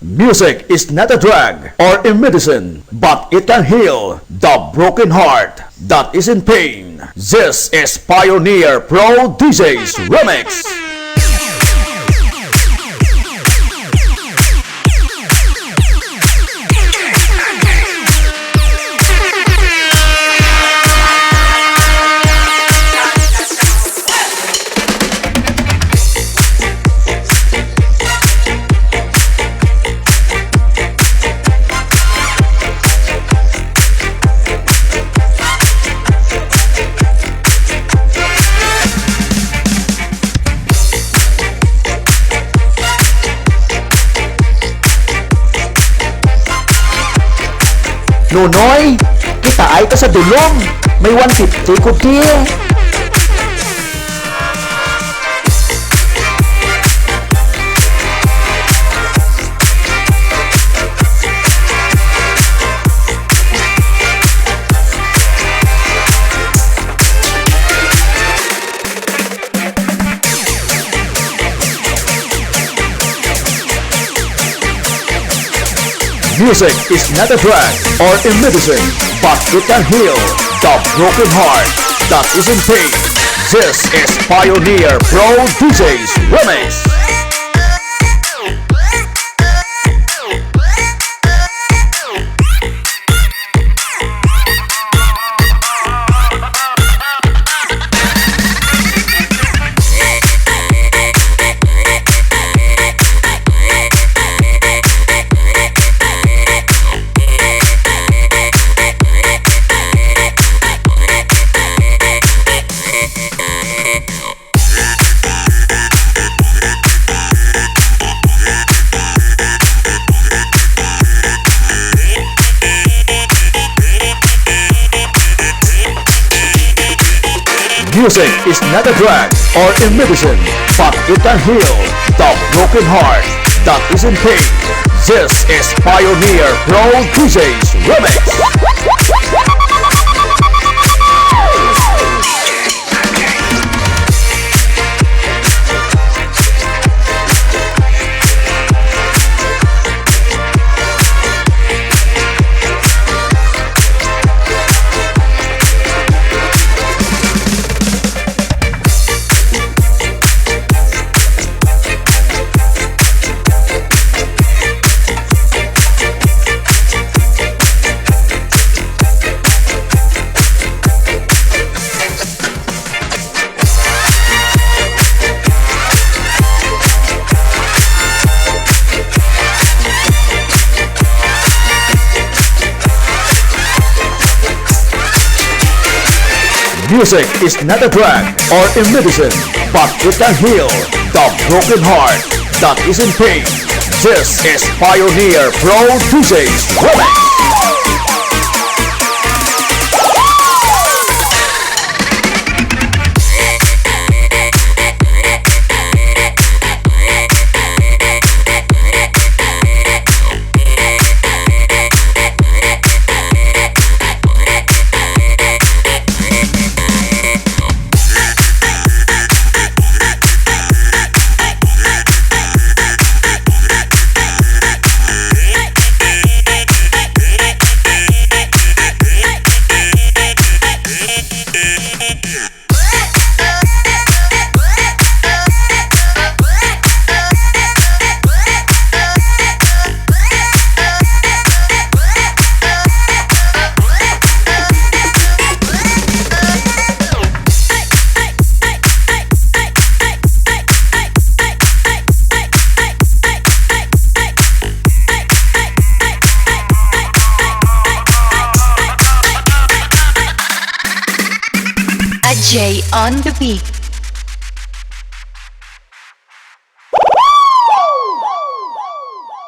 Music is not a drug or a medicine, but it can heal the broken heart that is in pain. This is Pioneer Pro DJ's Remix. Nunoy, kita ay ka sa dulong. May 150 ko di. Music is not a drug or a medicine, but it can heal the broken heart that is in pain. This is Pioneer Pro DJ's Remix. Music is not a drug or a medicine, but it can heal the broken heart that is in pain. This is Pioneer Pro DJ's Remix. Music is not a drug or a medicine, but it can heal the broken heart that is in pain. This is Pioneer Pro DJ's Remix. Jay on the beat.